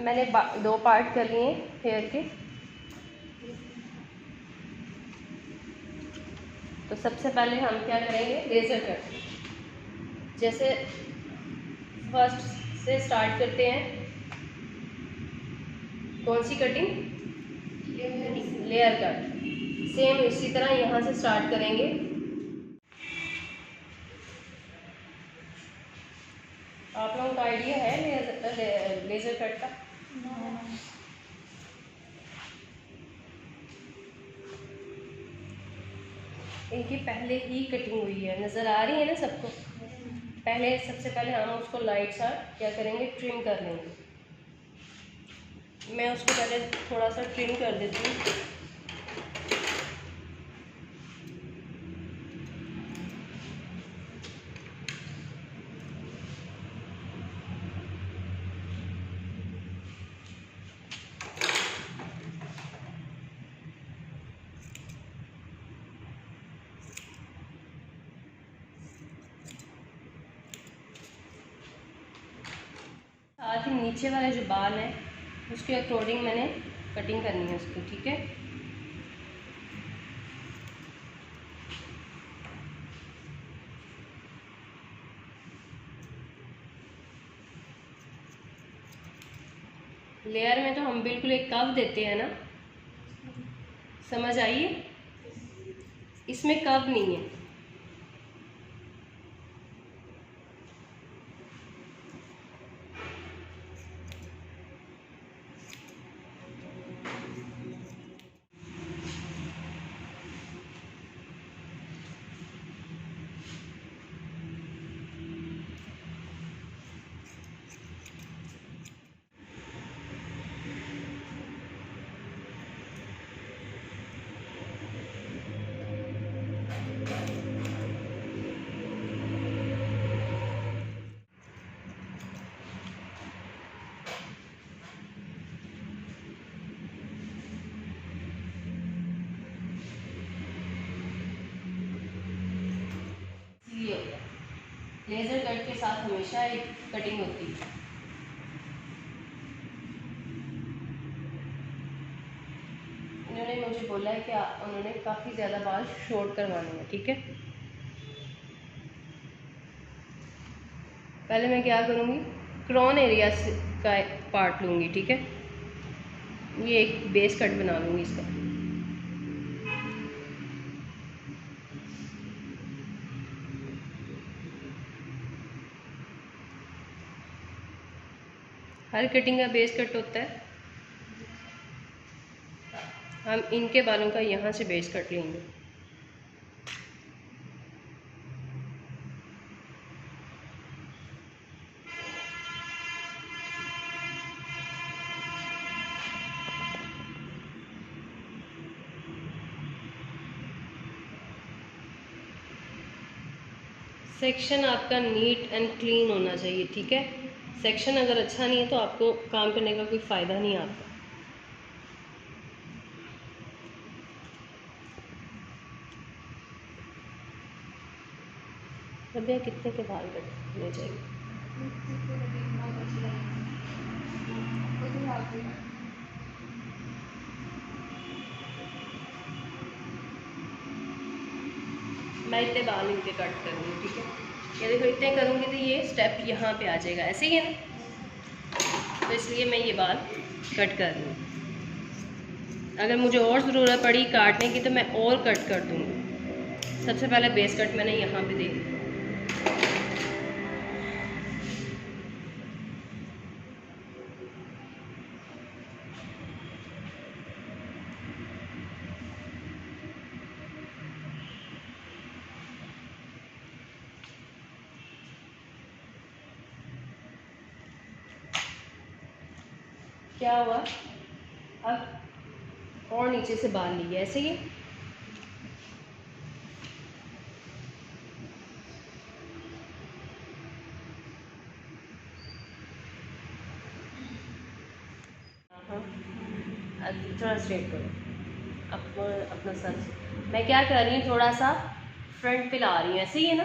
मैंने 2 पार्ट कर लिए हेयर के। तो सबसे पहले हम क्या करेंगे, लेज़र कट। जैसे फर्स्ट से स्टार्ट करते हैं। कौन सी कटिंग? Layer cut. सेम इसी तरह यहाँ से स्टार्ट करेंगे। आप लोगों का आइडिया है लेज़र कट का? इनकी पहले ही कटिंग हुई है, नज़र आ रही है ना सबको? पहले सबसे पहले हम उसको लाइट सा क्या करेंगे, ट्रिम कर लेंगे। मैं उसको पहले थोड़ा सा ट्रिम कर देती हूँ। साथ ही नीचे वाले जो बाल है उसके अकॉर्डिंग मैंने कटिंग करनी है उसकी, ठीक है। लेयर में तो हम बिल्कुल एक कर्व देते हैं ना, समझ आइए? इसमें कर्व नहीं है। ये हो गया। लेज़र कट के साथ हमेशा एक कटिंग होती है। इन्होंने मुझे बोला है कि उन्होंने काफ़ी ज़्यादा बाल शॉर्ट करवाने हैं, ठीक है। पहले मैं क्या करूँगी, क्रॉन एरिया का पार्ट लूँगी, ठीक है। ये एक बेस कट बना लूँगी इसका। हर कटिंग का बेस कट होता है। हम इनके बालों का यहाँ से बेस कट लेंगे। सेक्शन आपका नीट एंड क्लीन होना चाहिए, ठीक है। सेक्शन अगर अच्छा नहीं है तो आपको काम करने का कोई फ़ायदा नहीं आता। भैया कितने के बाल कटने चाहिए? मैं इतने बाल इनके कट करूँगी, ठीक है। ये देखो, इतने करूँगी तो ये स्टेप यहाँ पे आ जाएगा, ऐसे ही है ना। तो इसलिए मैं ये बाल कट कर रही हूँ। अगर मुझे और ज़रूरत पड़ी काटने की तो मैं और कट कर दूँगी। सबसे पहले बेस कट मैंने यहाँ पे दे दी। क्या हुआ, अब और नीचे से बाल लिए ऐसे ही। थोड़ा स्ट्रेट करो अपना सर। मैं क्या कर रही हूँ, थोड़ा सा फ्रंट पे ला रही हूँ, ऐसे ही है ना।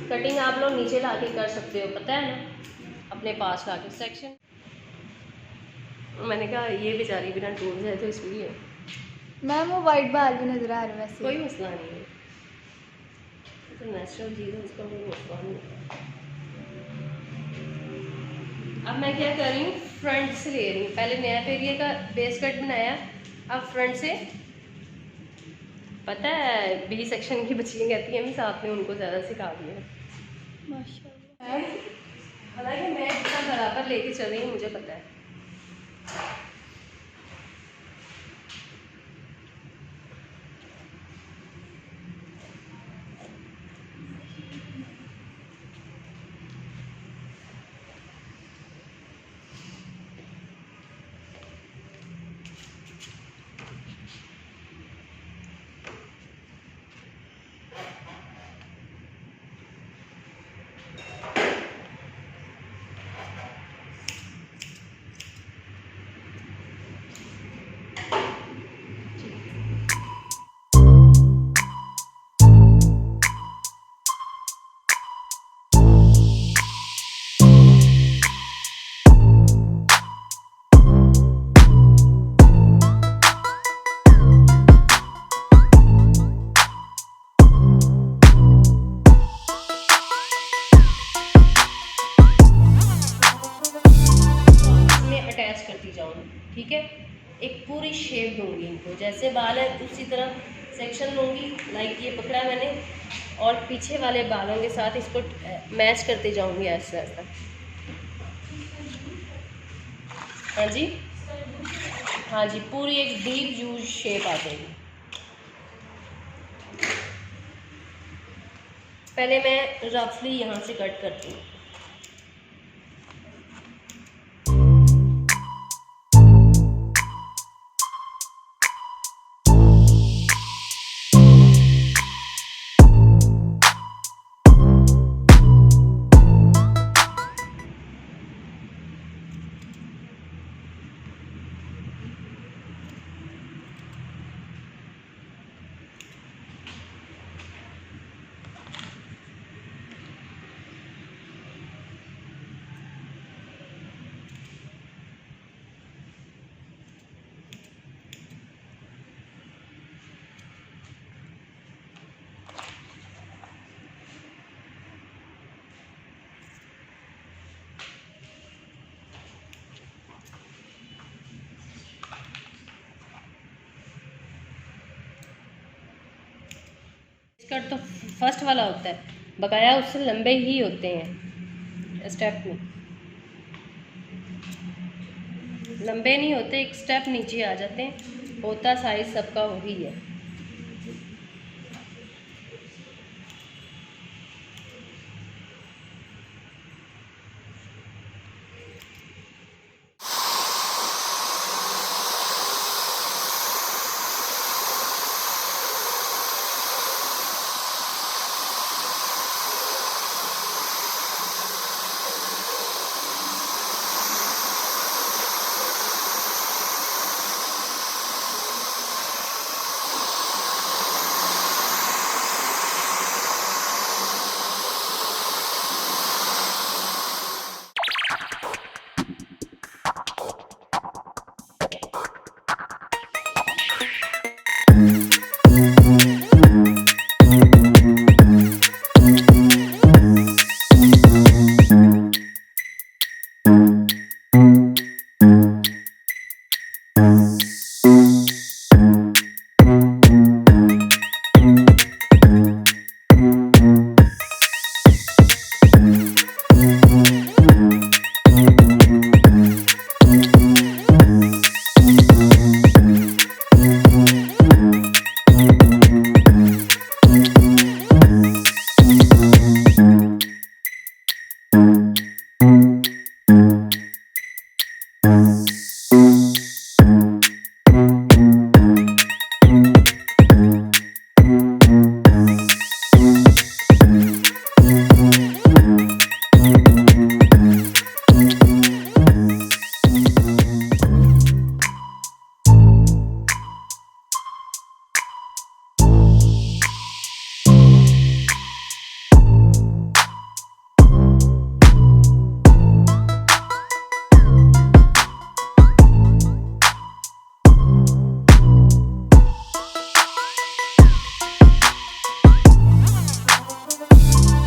कटिंग आप लोग नीचे ला के कर सकते हो, पता है ना, अपने पास ला के सेक्शन। मैंने कहा ये बेचारी बिना टूट जाए तो इसलिए। मैम वो वाइट बाल भी नजर आ रहा है वैसे। कोई मसला नहीं है, तो नेचुरल चीज़ है, उसका कोई मसला नहीं है। अब मैं क्या कर रही हूँ, फ्रंट से ले रही हूँ। पहले नैप एरिया का बेस कट बनाया, अब फ्रंट से। पता है बी सेक्शन की बच्चियाँ कहती हैं मिस आपने उनको ज़्यादा सिखा दिया। माशाल्लाह। हालांकि मैं इतना बराबर लेके चल रही हूँ, मुझे पता है। अटैच करती जाऊंगी, ठीक है। एक पूरी शेप दूंगी इनको, जैसे बाल है उसी तरह सेक्शन लूंगी, लाइक ये पकड़ा मैंने, और पीछे वाले बालों के साथ इसको मैच करते जाऊंगी ऐसा ऐसा। हाँ जी, हाँ जी, पूरी एक डीप यू शेप आ जाएगी। पहले मैं रफली यहाँ से कट करती हूँ। कट तो फर्स्ट वाला होता है, बकाया उससे लंबे ही होते हैं। स्टेप में लंबे नहीं होते, एक स्टेप नीचे आ जाते हैं, होता साइज सबका वही है।